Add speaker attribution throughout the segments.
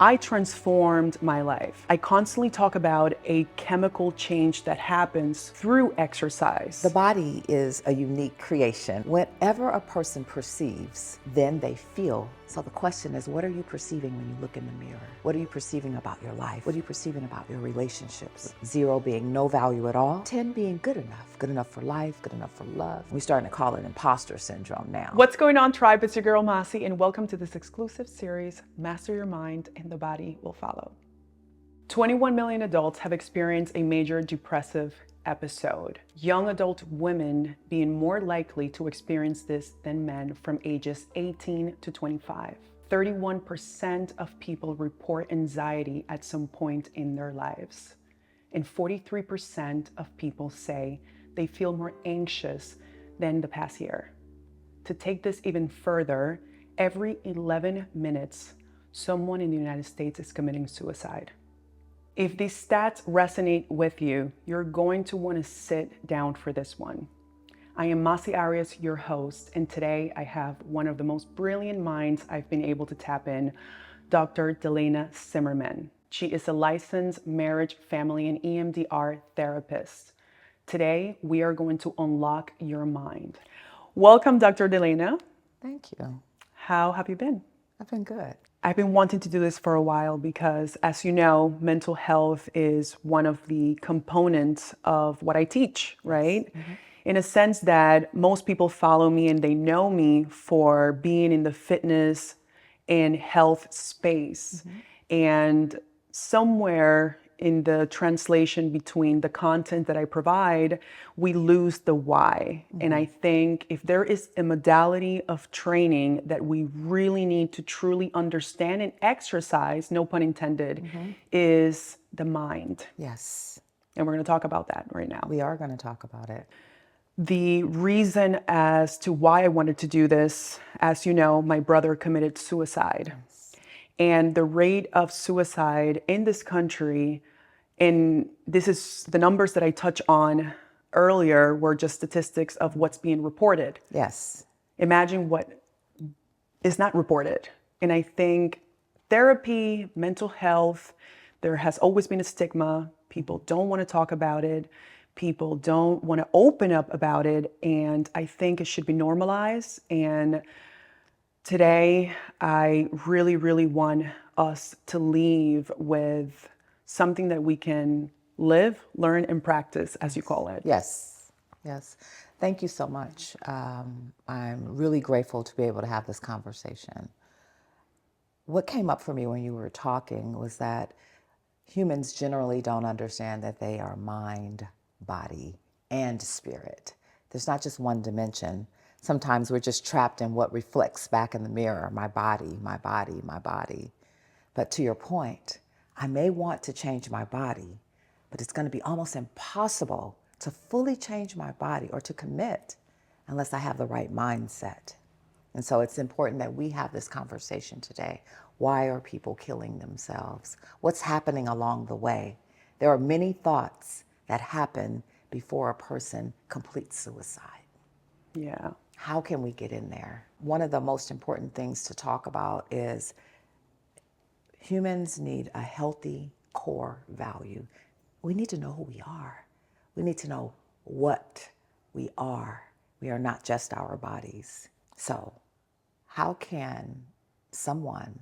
Speaker 1: I transformed my life. I constantly talk about a chemical change that happens through exercise.
Speaker 2: The body is a unique creation. Whatever a person perceives, then they feel. So the question is, what are you perceiving when you look in the mirror? What are you perceiving about your life? What are you perceiving about your relationships? 0 being no value at all, 10 being good enough for life, good enough for love. We're starting to call it imposter syndrome now.
Speaker 1: What's going on, tribe? It's your girl Massy, and welcome to this exclusive series, Master Your Mind and the Body Will Follow. 21 million adults have experienced a major depressive episode. Young adult women being more likely to experience this than men from ages 18 to 25. 31% of people report anxiety at some point in their lives. And 43% of people say they feel more anxious than the past year. To take this even further, every 11 minutes, someone in the United States is committing suicide. If these stats resonate with you, you're going to want to sit down for this one. I am Massy Arias, your host, and today I have one of the most brilliant minds I've been able to tap in, Dr. Delena Simmerman. She is a licensed marriage, family, and EMDR therapist. Today, we are going to unlock your mind. Welcome, Dr. Delena.
Speaker 2: Thank you.
Speaker 1: How have you been?
Speaker 2: I've been good.
Speaker 1: I've been wanting to do this for a while because, as you know, mental health is one of the components of what I teach, right? Mm-hmm. In a sense that most people follow me and they know me for being in the fitness and health space. Mm-hmm. And somewhere in the translation between the content that I provide, we lose the why. Mm-hmm. And I think if there is a modality of training that we really need to truly understand and exercise, no pun intended, mm-hmm. is the mind.
Speaker 2: Yes.
Speaker 1: And we're going to talk about that right now.
Speaker 2: We are going to talk about it.
Speaker 1: The reason as to why I wanted to do this, as you know, my brother committed suicide. Yes. And the rate of suicide in this country, and this is the numbers that I touched on earlier, were just statistics of what's being reported.
Speaker 2: Yes.
Speaker 1: Imagine what is not reported. And I think therapy, mental health, there has always been a stigma. People don't want to talk about it. People don't want to open up about it. And I think it should be normalized. And today, I really, really want us to leave with something that we can live, learn, and practice, as you call it.
Speaker 2: Yes, yes. Thank you so much. I'm really grateful to be able to have this conversation. What came up for me when you were talking was that humans generally don't understand that they are mind, body, and spirit. There's not just one dimension. Sometimes we're just trapped in what reflects back in the mirror, my body, my body, my body. But to your point, I may want to change my body, but it's going to be almost impossible to fully change my body or to commit unless I have the right mindset. And so it's important that we have this conversation today. Why are people killing themselves? What's happening along the way? There are many thoughts that happen before a person completes suicide.
Speaker 1: Yeah.
Speaker 2: How can we get in there? One of the most important things to talk about is humans need a healthy core value. We need to know who we are. We need to know what we are. We are not just our bodies. So, how can someone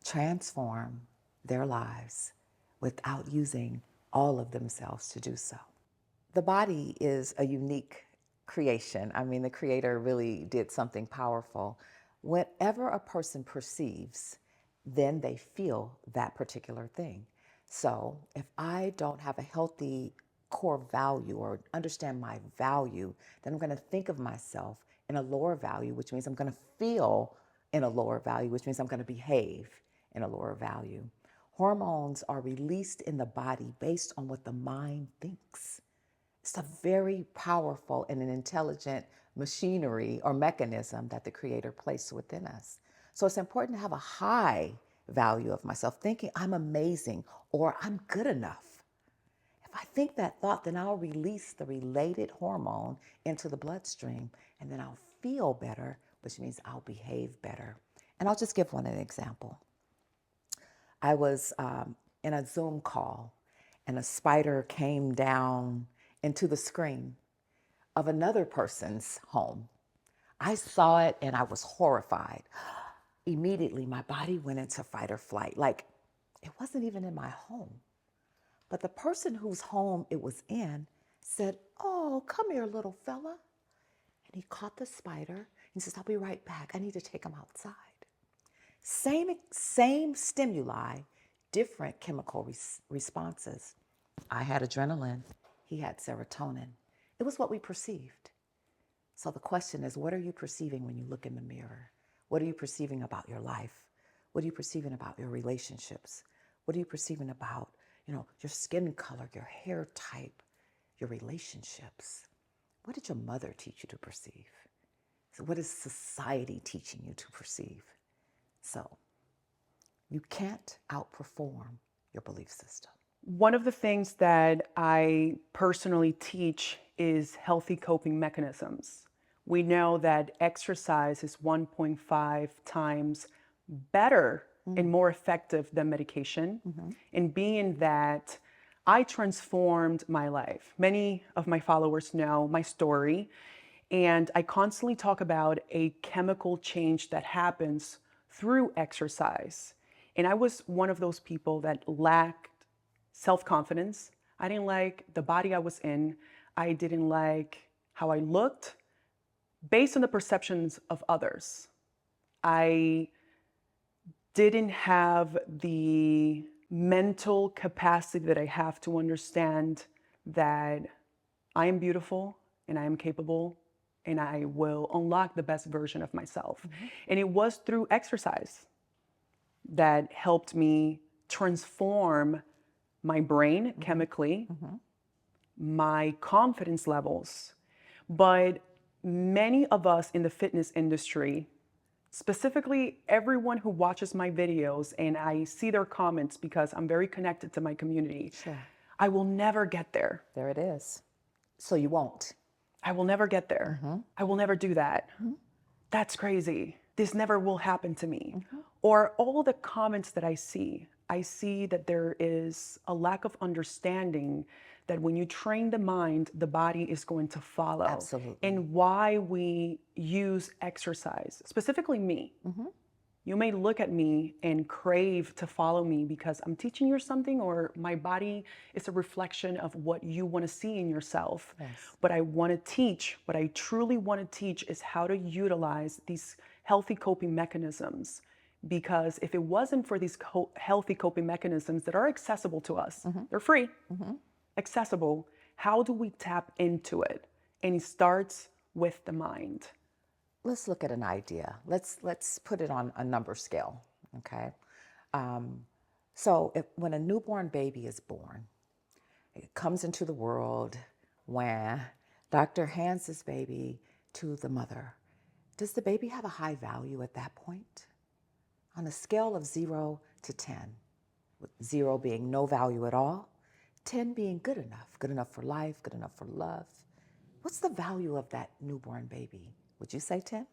Speaker 2: transform their lives without using all of themselves to do so? The body is a unique creation. I mean, the Creator really did something powerful. Whatever a person perceives, then they feel that particular thing. So if I don't have a healthy core value or understand my value, then I'm going to think of myself in a lower value, which means I'm going to feel in a lower value, which means I'm going to behave in a lower value. Hormones are released in the body based on what the mind thinks. It's a very powerful and an intelligent machinery or mechanism that the Creator placed within us. So it's important to have a high value of myself, thinking I'm amazing or I'm good enough. If I think that thought, then I'll release the related hormone into the bloodstream, and then I'll feel better, which means I'll behave better. And I'll just give an example. I was in a Zoom call, and a spider came down into the screen of another person's home. I saw it and I was horrified. Immediately, my body went into fight or flight. Like, it wasn't even in my home. But the person whose home it was in said, "Oh, come here, little fella." And he caught the spider. He says, "I'll be right back. I need to take him outside." Same stimuli, different chemical responses. I had adrenaline. He had serotonin. It was what we perceived. So the question is, what are you perceiving when you look in the mirror? What are you perceiving about your life? What are you perceiving about your relationships? What are you perceiving about, your skin color, your hair type, your relationships? What did your mother teach you to perceive? So what is society teaching you to perceive? So you can't outperform your belief system.
Speaker 1: One of the things that I personally teach is healthy coping mechanisms. We know that exercise is 1.5 times better and more effective than medication. And being that I transformed my life, many of my followers know my story, and I constantly talk about a chemical change that happens through exercise. And I was one of those people that lacked self-confidence. I didn't like the body I was in. I didn't like how I looked based on the perceptions of others. I didn't have the mental capacity that I have to understand that I am beautiful and I am capable and I will unlock the best version of myself. And it was through exercise that helped me transform my brain chemically, my confidence levels. But many of us in the fitness industry, specifically everyone who watches my videos, and I see their comments because I'm very connected to my community.
Speaker 2: Sure.
Speaker 1: I will never get there.
Speaker 2: There it is. So you won't.
Speaker 1: I will never get there. I will never do that. That's crazy. This never will happen to me. Or all the comments that I see that there is a lack of understanding that when you train the mind, the body is going to follow.
Speaker 2: Absolutely.
Speaker 1: And why we use exercise, specifically me. You may look at me and crave to follow me because I'm teaching you something, or my body is a reflection of what you want to see in yourself.
Speaker 2: Yes.
Speaker 1: But I want to teach, what I truly want to teach is how to utilize these healthy coping mechanisms. Because if it wasn't for these healthy coping mechanisms that are accessible to us, they're free, accessible, how do we tap into it? And it starts with the mind.
Speaker 2: Let's look at an idea. Let's put it on a number scale, okay? So when a newborn baby is born, it comes into the world, when doctor hands this baby to the mother. Does the baby have a high value at that point? On a scale of 0 to 10, with 0 being no value at all, 10 being good enough for life, good enough for love. What's the value of that newborn baby? Would you say 10?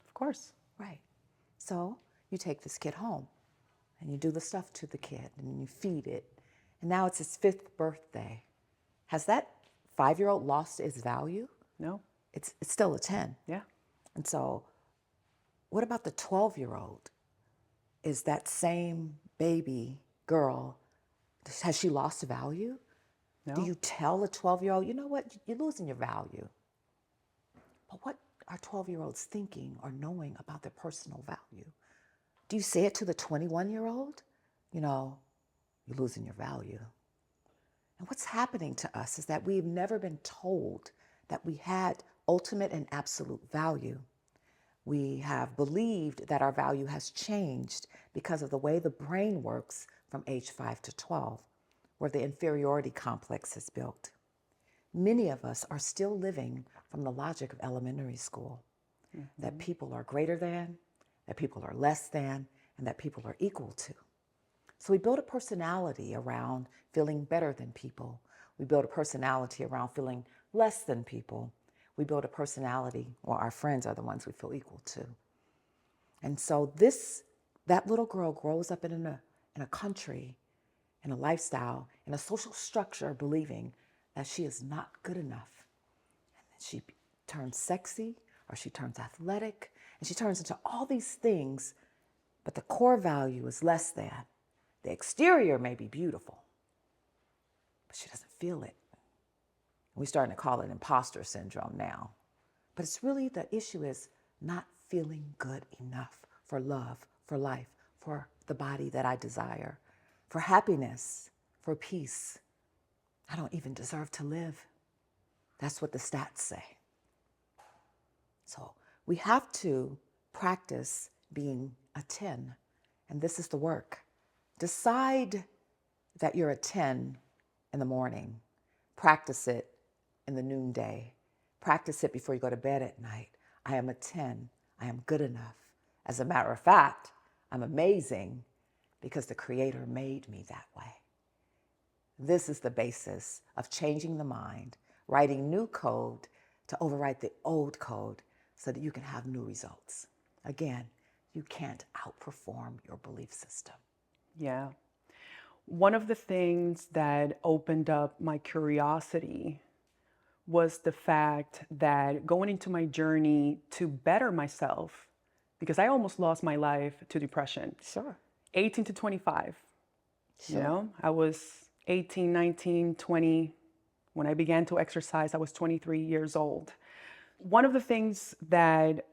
Speaker 1: Of course.
Speaker 2: Right. So you take this kid home and you do the stuff to the kid and you feed it. And now it's his 5th birthday. Has that 5-year-old lost its value?
Speaker 1: No.
Speaker 2: It's still a 10.
Speaker 1: Yeah.
Speaker 2: And so what about the 12-year-old? Is that same baby girl, has she lost value?
Speaker 1: No.
Speaker 2: Do you tell a 12-year-old, you know what, you're losing your value? But what are 12-year-olds thinking or knowing about their personal value? Do you say it to the 21-year-old? You're losing your value. And what's happening to us is that we've never been told that we had ultimate and absolute value. We have believed that our value has changed because of the way the brain works from age 5 to 12, where the inferiority complex is built. Many of us are still living from the logic of elementary school, that people are greater than, that people are less than, and that people are equal to. So we build a personality around feeling better than people. We build a personality around feeling less than people. We build a personality, or our friends are the ones we feel equal to. And so that little girl grows up in in a country, in a lifestyle, in a social structure, believing that she is not good enough. And then she turns sexy, or she turns athletic, and she turns into all these things, but the core value is less than. The exterior may be beautiful, but she doesn't feel it. We're starting to call it imposter syndrome now. But it's really, the issue is not feeling good enough for love, for life, for the body that I desire, for happiness, for peace. I don't even deserve to live. That's what the stats say. So we have to practice being a 10. And this is the work. Decide that you're a 10 in the morning. Practice it in the noonday. Practice it before you go to bed at night. I am a 10. I am good enough. As a matter of fact, I'm amazing because the Creator made me that way. This is the basis of changing the mind, writing new code to overwrite the old code so that you can have new results. Again, you can't outperform your belief system.
Speaker 1: Yeah. One of the things that opened up my curiosity was the fact that going into my journey to better myself, because I almost lost my life to depression.
Speaker 2: Sure.
Speaker 1: 18 to 25.
Speaker 2: Sure.
Speaker 1: You know, I was 18, 19, 20. When I began to exercise, I was 23 years old. One of the things that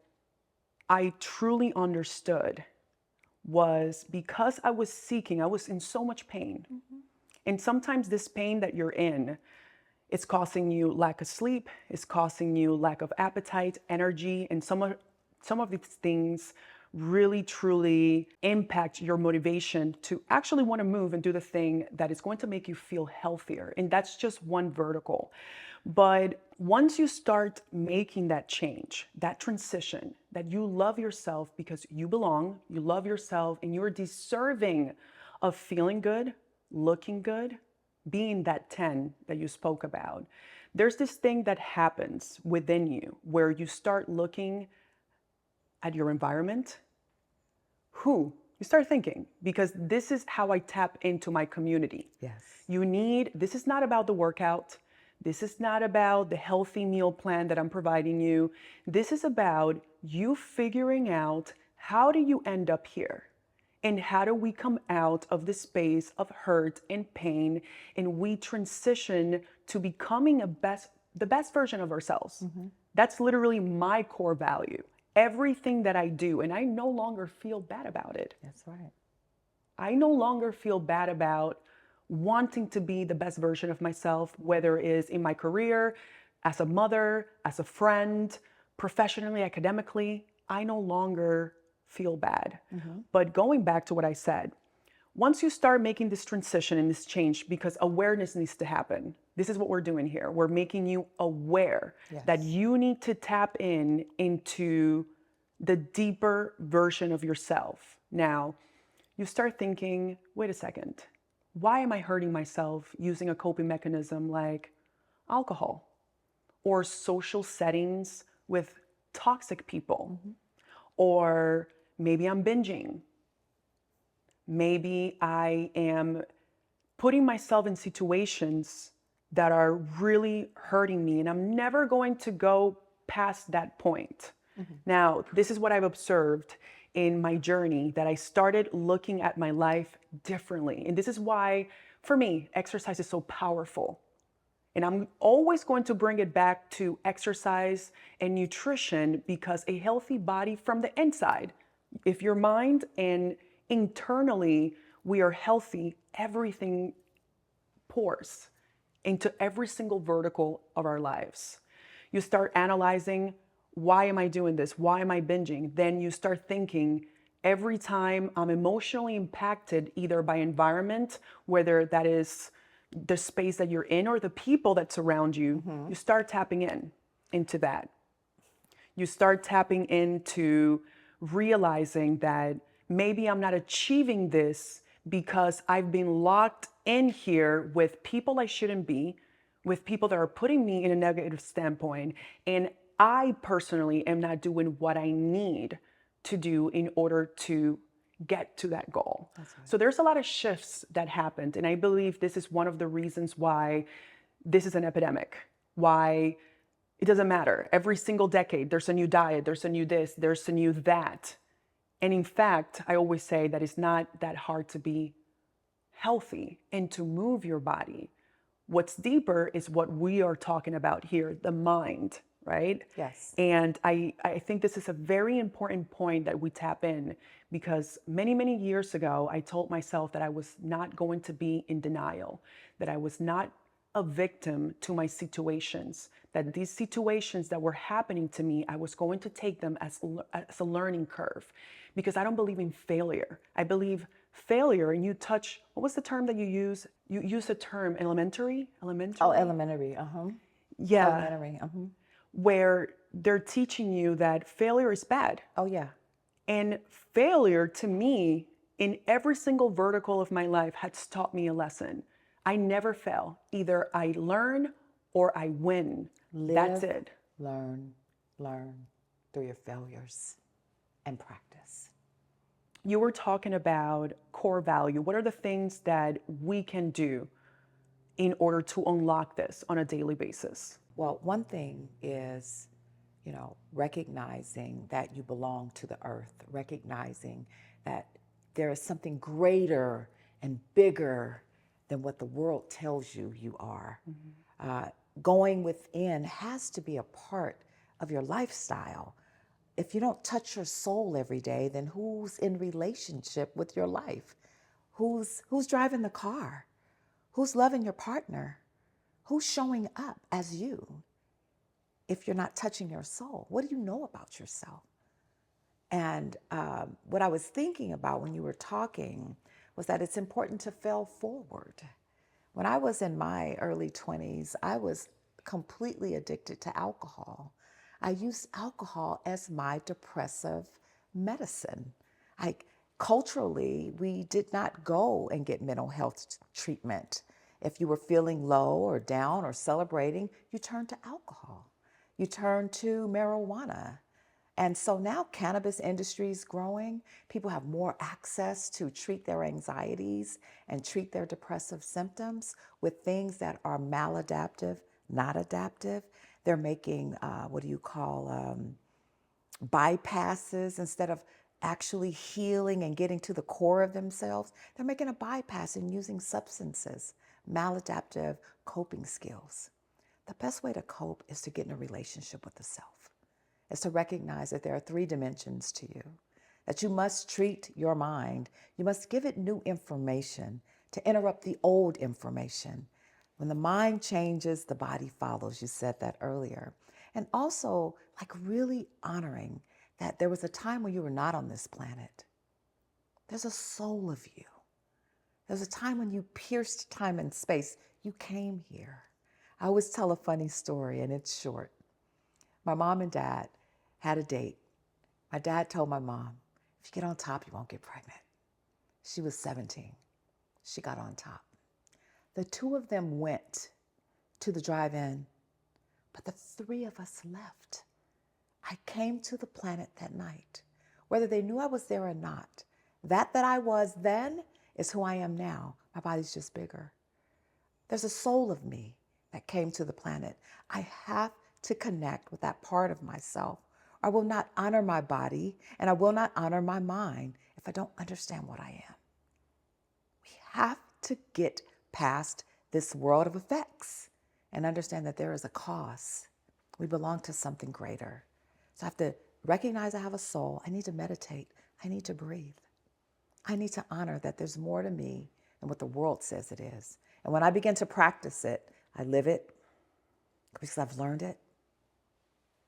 Speaker 1: I truly understood was because I was seeking, I was in so much pain. Mm-hmm. And sometimes this pain that you're in, it's causing you lack of sleep, it's causing you lack of appetite, energy, and some of these things really truly impact your motivation to actually want to move and do the thing that is going to make you feel healthier. And that's just one vertical. But once you start making that change, that transition, that you love yourself because you belong, you love yourself, and you're deserving of feeling good, looking good, being that 10 that you spoke about, there's this thing that happens within you where you start looking at your environment. You start thinking, because this is how I tap into my community.
Speaker 2: Yes.
Speaker 1: This is not about the workout. This is not about the healthy meal plan that I'm providing you. This is about you figuring out, how do you end up here? And how do we come out of the space of hurt and pain, and we transition to becoming the best version of ourselves? Mm-hmm. That's literally my core value. Everything that I do, and I no longer feel bad about it.
Speaker 2: That's right.
Speaker 1: I no longer feel bad about wanting to be the best version of myself, whether it is in my career, as a mother, as a friend, professionally, academically. I no longer feel bad. Mm-hmm. But going back to what I said, once you start making this transition and this change, because awareness needs to happen. This is what we're doing here. We're making you aware that you need to tap into the deeper version of yourself. Now, you start thinking, wait a second, why am I hurting myself using a coping mechanism like alcohol or social settings with toxic people? Mm-hmm. Or maybe I'm binging. Maybe I am putting myself in situations that are really hurting me, and I'm never going to go past that point. Mm-hmm. Now, this is what I've observed in my journey, that I started looking at my life differently. And this is why, for me, exercise is so powerful. And I'm always going to bring it back to exercise and nutrition, because a healthy body from the inside, if your mind and internally we are healthy, everything pours into every single vertical of our lives. You start analyzing, why am I doing this? Why am I binging? Then you start thinking, every time I'm emotionally impacted, either by environment, whether that is the space that you're in or the people that surround you, mm-hmm. you start tapping into that. You start tapping into realizing that maybe I'm not achieving this because I've been locked in here with people I shouldn't be, with people that are putting me in a negative standpoint, and I personally am not doing what I need to do in order to get to that goal.
Speaker 2: That's right.
Speaker 1: So there's a lot of shifts that happened. And I believe this is one of the reasons why this is an epidemic, why it doesn't matter. Every single decade, there's a new diet, there's a new this, there's a new that. And in fact, I always say that it's not that hard to be healthy and to move your body. What's deeper is what we are talking about here, the mind, right?
Speaker 2: Yes.
Speaker 1: And I think this is a very important point that we tap in, because many, many years ago, I told myself that I was not going to be in denial, that I was not a victim to my situations, that these situations that were happening to me, I was going to take them as a learning curve, because I don't believe in failure. I believe failure, and you touch, what was the term that you use? You use the term elementary?
Speaker 2: Oh, elementary.
Speaker 1: Yeah,
Speaker 2: Elementary.
Speaker 1: where they're teaching you that failure is bad.
Speaker 2: Oh, yeah.
Speaker 1: And failure to me, in every single vertical of my life, has taught me a lesson. I never fail. Either I learn or I win. That's
Speaker 2: Live,
Speaker 1: it.
Speaker 2: learn through your failures and practice.
Speaker 1: You were talking about core value. What are the things that we can do in order to unlock this on a daily basis?
Speaker 2: Well, one thing is, recognizing that you belong to the earth, recognizing that there is something greater and bigger than what the world tells you you are. Going within has to be a part of your lifestyle. If you don't touch your soul every day, then who's in relationship with your life? Who's driving the car? Who's loving your partner? Who's showing up as you? If you're not touching your soul, what do you know about yourself? And what I was thinking about when you were talking was that it's important to fail forward. When I was in my early 20s, I was completely addicted to alcohol. I used alcohol as my depressive medicine. Culturally, we did not go and get mental health treatment. If you were feeling low or down or celebrating, you turned to alcohol. You turn to marijuana. And so now cannabis industry is growing. People have more access to treat their anxieties and treat their depressive symptoms with things that are maladaptive, not adaptive. They're making, bypasses instead of actually healing and getting to the core of themselves. They're making a bypass and using substances, maladaptive coping skills. The best way to cope is to get in a relationship with the self, is to recognize that there are 3 dimensions to you, that you must treat your mind. You must give it new information to interrupt the old information. When the mind changes, the body follows. You said that earlier. And also, really honoring that there was a time when you were not on this planet. There's a soul of you. There's a time when you pierced time and space. You came here. I always tell a funny story, and it's short. My mom and dad had a date. My dad told my mom, if you get on top, you won't get pregnant. She was 17. She got on top. The 2 of them went to the drive-in, but the 3 of us left. I came to the planet that night. Whether they knew I was there or not, that I was then is who I am now. My body's just bigger. There's a soul of me that came to the planet. I have to connect with that part of myself. I will not honor my body and I will not honor my mind if I don't understand what I am. We have to get past this world of effects and understand that there is a cause. We belong to something greater. So I have to recognize I have a soul. I need to meditate. I need to breathe. I need to honor that there's more to me than what the world says it is. And when I begin to practice it, I live it because I've learned it.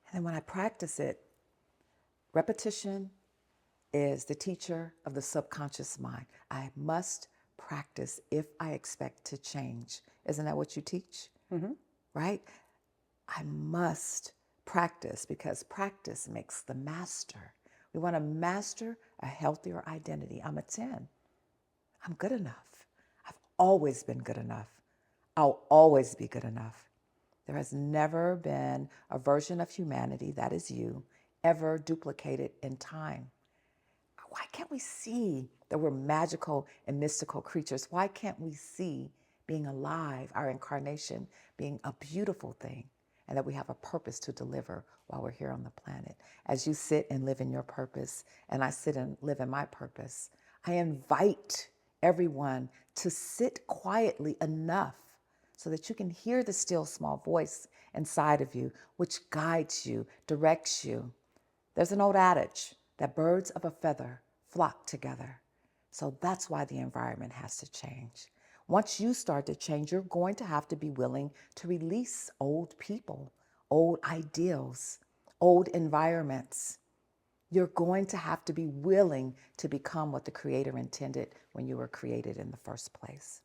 Speaker 2: And then when I practice it, repetition is the teacher of the subconscious mind. I must practice if I expect to change. Isn't that what you teach? Mm-hmm. Right? I must practice because practice makes the master. We want to master a healthier identity. I'm a 10. I'm good enough. I've always been good enough. I'll always be good enough. There has never been a version of humanity, that is you, ever duplicated in time. Why can't we see that we're magical and mystical creatures? Why can't we see being alive, our incarnation, being a beautiful thing, and that we have a purpose to deliver while we're here on the planet? As you sit and live in your purpose, and I sit and live in my purpose, I invite everyone to sit quietly enough so that you can hear the still small voice inside of you, which guides you, directs you. There's an old adage that birds of a feather flock together. So that's why the environment has to change. Once you start to change, you're going to have to be willing to release old people, old ideals, old environments. You're going to have to be willing to become what the Creator intended when you were created in the first place.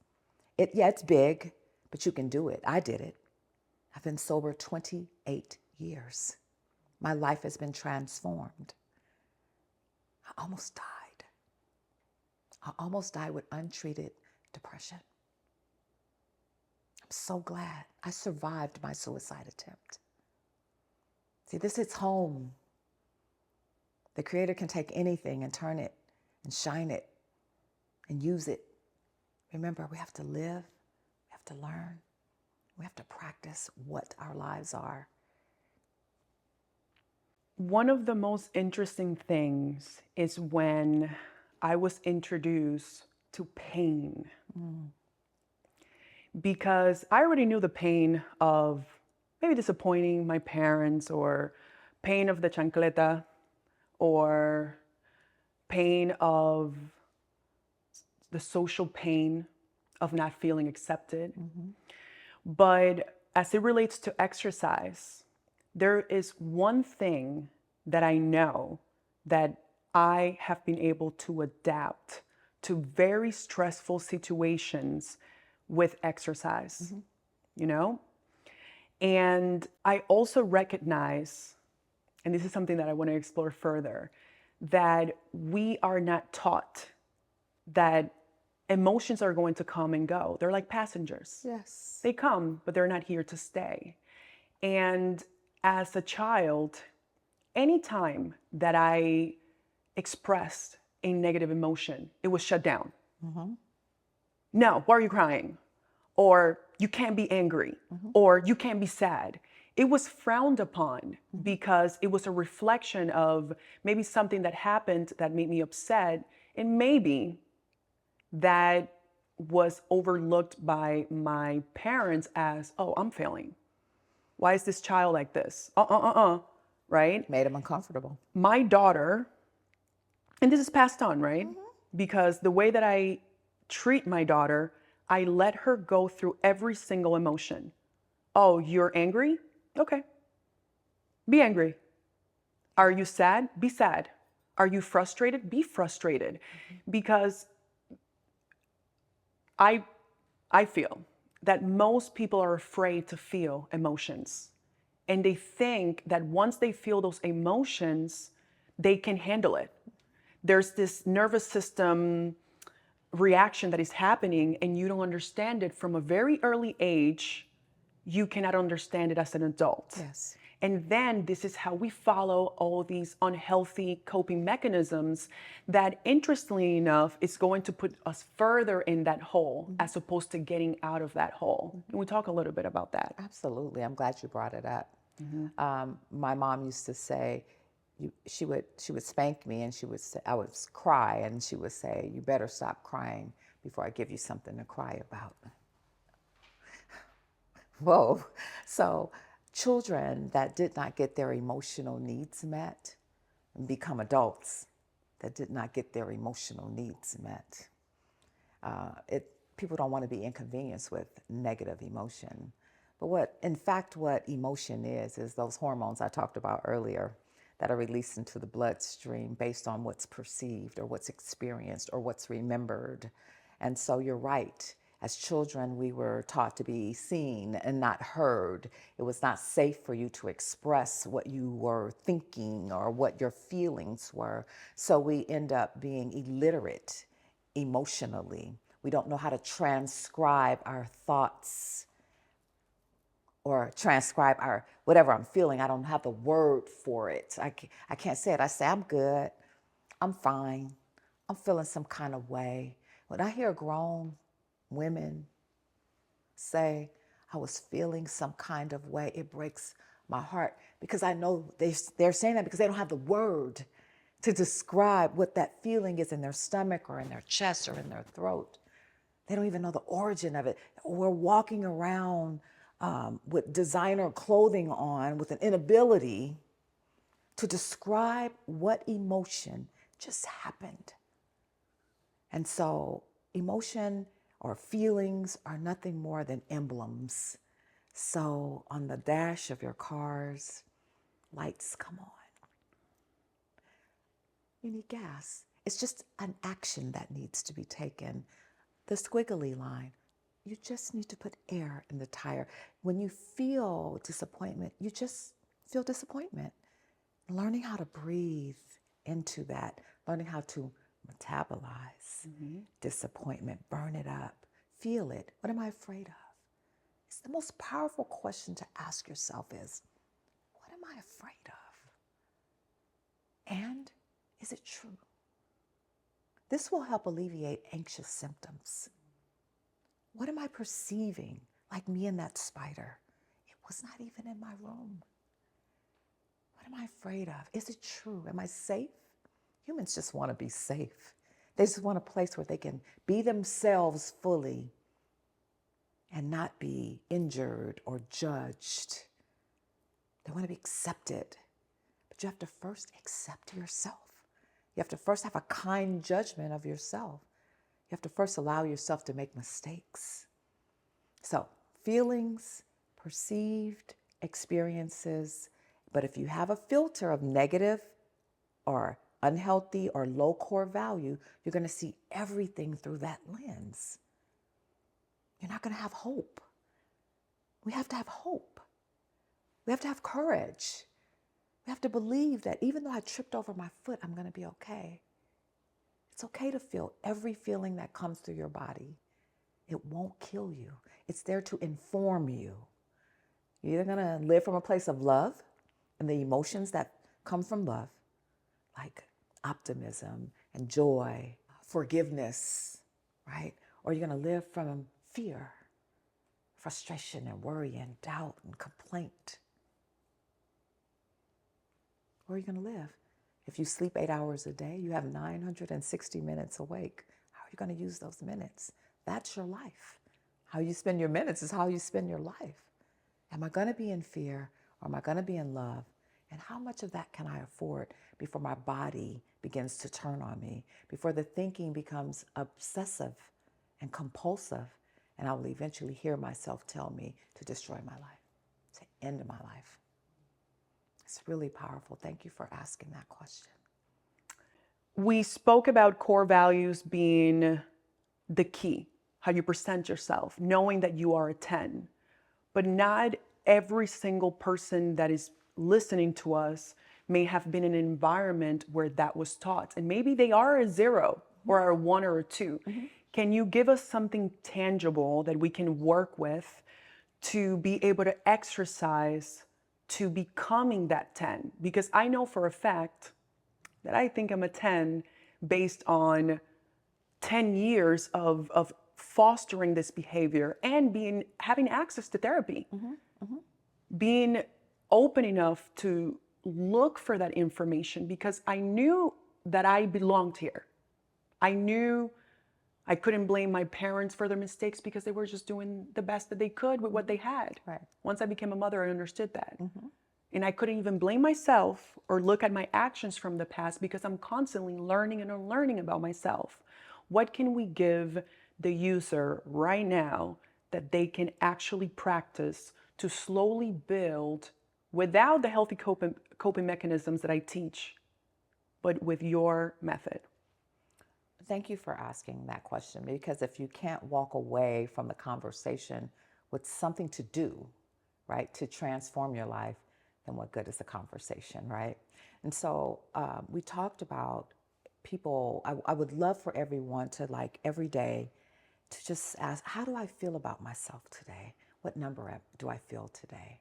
Speaker 2: It's big, but you can do it. I did it. I've been sober 28 years. My life has been transformed. I almost died. I almost died with untreated depression. I'm so glad I survived my suicide attempt. See, this hits home. The Creator can take anything and turn it and shine it and use it. Remember, we have to live, we have to learn, we have to practice what our lives are.
Speaker 1: One of the most interesting things is when I was introduced to pain. Because I already knew the pain of maybe disappointing my parents, or pain of the chancleta, or pain of the social pain of not feeling accepted. But as it relates to exercise, there is one thing that I know that I have been able to adapt to very stressful situations with exercise, you know? And I also recognize, and this is something that I want to explore further, that we are not taught that emotions are going to come and go. They're like passengers.
Speaker 2: Yes.
Speaker 1: They come, but they're not here to stay. And as a child, anytime that I expressed a negative emotion, it was shut down. No, why are you crying? Or you can't be angry, or you can't be sad. It was frowned upon because it was a reflection of maybe something that happened that made me upset, and maybe that was overlooked by my parents as, oh, I'm failing. Why is this child like this? Right?
Speaker 2: Made them uncomfortable.
Speaker 1: My daughter, and this is passed on, right? Because the way that I treat my daughter, I let her go through every single emotion. Oh, you're angry? Okay. Be angry. Are you sad? Be sad. Are you frustrated? Be frustrated. Because I feel that most people are afraid to feel emotions. And they think that once they feel those emotions, they can handle it. There's this nervous system reaction that is happening, and you don't understand it from a very early age. You cannot understand it as an adult.
Speaker 2: Yes.
Speaker 1: And then this is how we follow all these unhealthy coping mechanisms that, interestingly enough, is going to put us further in that hole as opposed to getting out of that hole. And we talk a little bit about that.
Speaker 2: Absolutely. I'm glad you brought it up. My mom used to say, she would spank me, and she would say, I would cry, and she would say, you better stop crying before I give you something to cry about. Whoa. So children that did not get their emotional needs met become adults that did not get their emotional needs met. People don't want to be inconvenienced with negative emotion. But what emotion is those hormones I talked about earlier that are released into the bloodstream based on what's perceived or what's experienced or what's remembered. And so you're right. As children, we were taught to be seen and not heard. It was not safe for you to express what you were thinking or what your feelings were. So we end up being illiterate emotionally. We don't know how to transcribe our thoughts or transcribe our whatever I'm feeling. I don't have the word for it. I can't say it. I say, I'm good. I'm fine. I'm feeling some kind of way. When I hear grown women say, I was feeling some kind of way, it breaks my heart because I know they're saying that because they don't have the word to describe what that feeling is in their stomach or in their chest or in their throat. They don't even know the origin of it. We're walking around with designer clothing on with an inability to describe what emotion just happened. And so emotion or feelings are nothing more than emblems. So on the dash of your cars, lights come on. You need gas. It's just an action that needs to be taken. The squiggly line, you just need to put air in the tire. When you feel disappointment, you just feel disappointment. Learning how to breathe into that, learning how to metabolize disappointment, burn it up, feel it. What am I afraid of? It's the most powerful question to ask yourself is, what am I afraid of? And is it true? This will help alleviate anxious symptoms. What am I perceiving? Like me and that spider. It was not even in my room. What am I afraid of? Is it true? Am I safe? Humans just want to be safe. They just want a place where they can be themselves fully and not be injured or judged. They want to be accepted. But you have to first accept yourself. You have to first have a kind judgment of yourself. You have to first allow yourself to make mistakes. So, feelings, perceived experiences, but if you have a filter of negative or unhealthy or low core value, you're going to see everything through that lens. You're not going to have hope. We have to have hope. We have to have courage. We have to believe that even though I tripped over my foot, I'm going to be okay. It's okay to feel every feeling that comes through your body. It won't kill you. It's there to inform you. You're either going to live from a place of love and the emotions that come from love, like optimism and joy, forgiveness, right? Or you're going to live from fear, frustration and worry and doubt and complaint. Where are you going to live? If you sleep 8 hours a day, you have 960 minutes awake. How are you going to use those minutes? That's your life. How you spend your minutes is how you spend your life. Am I going to be in fear or am I going to be in love? And how much of that can I afford before my body begins to turn on me, before the thinking becomes obsessive and compulsive, and I will eventually hear myself tell me to destroy my life, to end my life. It's really powerful. Thank you for asking that question.
Speaker 1: We spoke about core values being the key, how you present yourself, knowing that you are a 10. But not every single person that is listening to us may have been in an environment where that was taught. And maybe they are a 0 or a 1 or a 2. Can you give us something tangible that we can work with to be able to exercise to becoming that 10? Because I know for a fact that I think I'm a 10 based on 10 years of fostering this behavior and having access to therapy, being open enough to look for that information because I knew that I belonged here. I knew I couldn't blame my parents for their mistakes because they were just doing the best that they could with what they had.
Speaker 2: Right.
Speaker 1: Once I became a mother, I understood that. And I couldn't even blame myself or look at my actions from the past because I'm constantly learning and unlearning about myself. What can we give the user right now that they can actually practice to slowly build without the healthy coping mechanisms that I teach, but with your method?
Speaker 2: Thank you for asking that question, because if you can't walk away from the conversation with something to do, right, to transform your life, then what good is the conversation, right? And so we talked about people, I would love for everyone to, like, every day to just ask, how do I feel about myself today? What number do I feel today?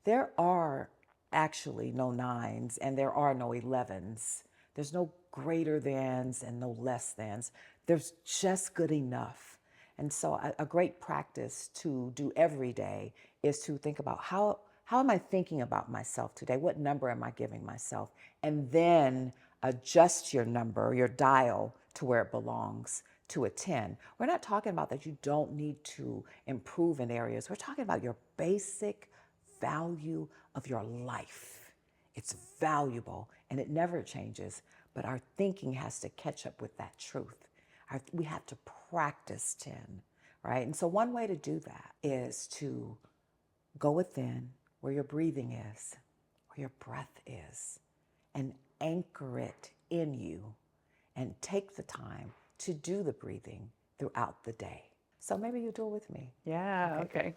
Speaker 2: There are actually no 9s and there are no 11s. There's no greater thans and no less thans. There's just good enough. And so a great practice to do every day is to think about how am I thinking about myself today? What number am I giving myself? And then adjust your number, your dial, to where it belongs, to a 10. We're not talking about that you don't need to improve in areas. We're talking about your basic value of your life. It's valuable and it never changes, but our thinking has to catch up with that truth. We have to practice 10, right? And so one way to do that is to go within where your breathing is, where your breath is, and anchor it in you and take the time to do the breathing throughout the day. So maybe you do it with me.
Speaker 1: Yeah, okay.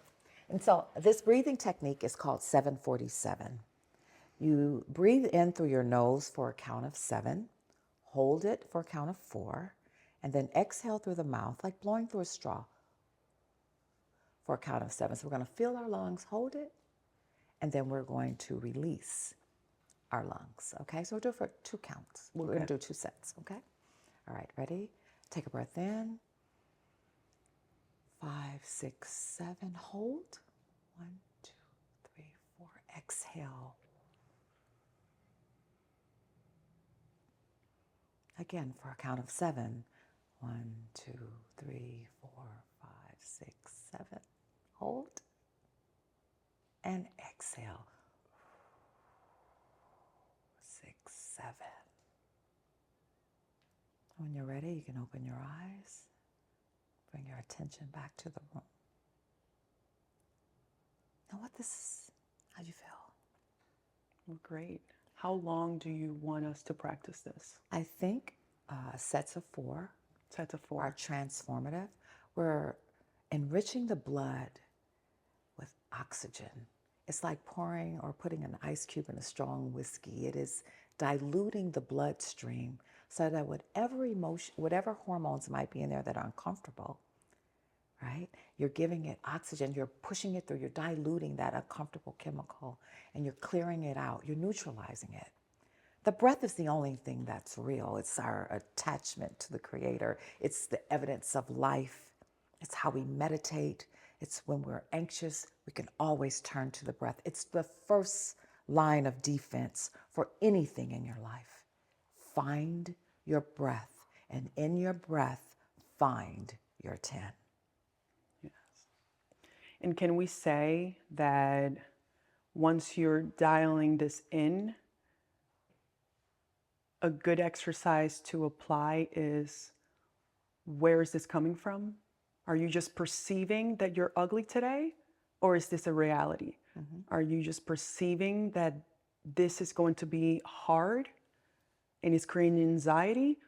Speaker 2: And so this breathing technique is called 747. You breathe in through your nose for a count of 7, hold it for a count of 4, and then exhale through the mouth like blowing through a straw for a count of 7. So we're going to fill our lungs, hold it, and then we're going to release our lungs. Okay, so we'll do it for 2 counts. We're going to do 2 sets. Okay, all right, ready? Take a breath in. 5, 6, 7. Hold. 1, 2, 3, 4. Exhale. Again for a count of 7. 1, 2, 3, 4, 5, 6, 7. Hold. And exhale. 6, 7. When you're ready, you can open your eyes. Bring your attention back to the room. Now what this is, how'd you feel?
Speaker 1: Well, great. How long do you want us to practice this?
Speaker 2: I think sets of 4.
Speaker 1: Sets of 4.
Speaker 2: Are transformative. We're enriching the blood with oxygen. It's like pouring or putting an ice cube in a strong whiskey. It is diluting the bloodstream so that whatever emotion, whatever hormones might be in there that are uncomfortable, right? You're giving it oxygen, you're pushing it through, you're diluting that uncomfortable chemical, and you're clearing it out, you're neutralizing it. The breath is the only thing that's real. It's our attachment to the Creator. It's the evidence of life. It's how we meditate. It's when we're anxious, we can always turn to the breath. It's the first line of defense for anything in your life. Find your breath, and in your breath, find your 10.
Speaker 1: Yes. And can we say that once you're dialing this in, a good exercise to apply is, where is this coming from? Are you just perceiving that you're ugly today? Or is this a reality? Mm-hmm. Are you just perceiving that this is going to be hard and it's creating anxiety?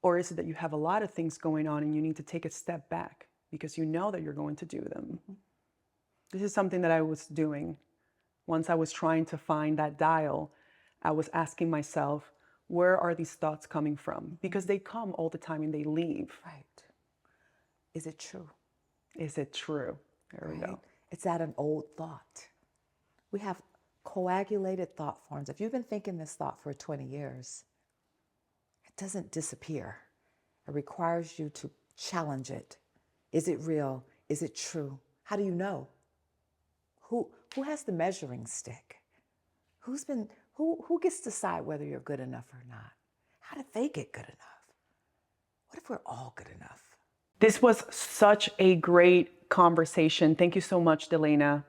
Speaker 1: Or is it that you have a lot of things going on and you need to take a step back because you know that you're going to do them? Mm-hmm. This is something that I was doing. Once I was trying to find that dial, I was asking myself, where are these thoughts coming from? Because they come all the time and they leave.
Speaker 2: Right. Is it true?
Speaker 1: Is it true? There we go.
Speaker 2: It's at an old thought. We have coagulated thought forms. If you've been thinking this thought for 20 years, it doesn't disappear. It requires you to challenge it. Is it real? Is it true? How do you know? Who has the measuring stick? Who gets to decide whether you're good enough or not? How did they get good enough? What if we're all good enough?
Speaker 1: This was such a great conversation. Thank you so much, Delena.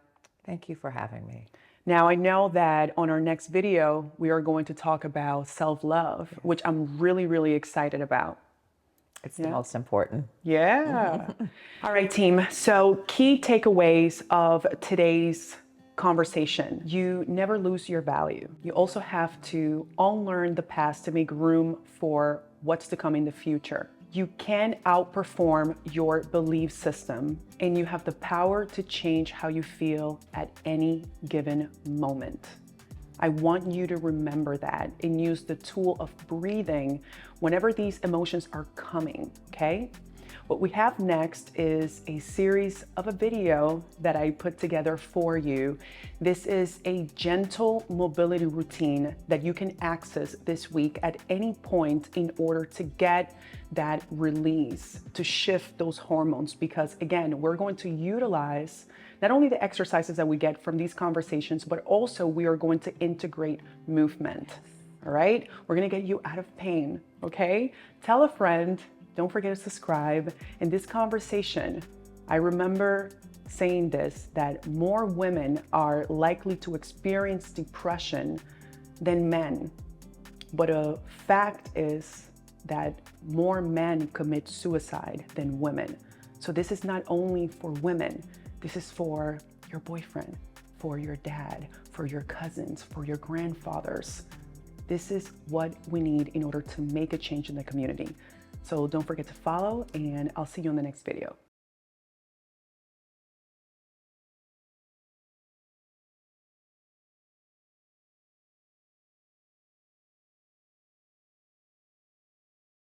Speaker 2: Thank you for having me.
Speaker 1: Now, I know that on our next video, we are going to talk about self-love, yes, which I'm really, really excited about.
Speaker 2: It's the most important.
Speaker 1: Yeah. All right, team. So key takeaways of today's conversation. You never lose your value. You also have to unlearn the past to make room for what's to come in the future. You can outperform your belief system, and you have the power to change how you feel at any given moment. I want you to remember that and use the tool of breathing whenever these emotions are coming, okay? What we have next is a series of a video that I put together for you. This is a gentle mobility routine that you can access this week at any point in order to get that release, to shift those hormones. Because again, we're going to utilize not only the exercises that we get from these conversations, but also we are going to integrate movement. All right, we're gonna get you out of pain, okay? Tell a friend, don't forget to subscribe. In this conversation, I remember saying this, that more women are likely to experience depression than men. But a fact is that more men commit suicide than women. So this is not only for women, this is for your boyfriend, for your dad, for your cousins, for your grandfathers. This is what we need in order to make a change in the community. So don't forget to follow, and I'll see you in the next video.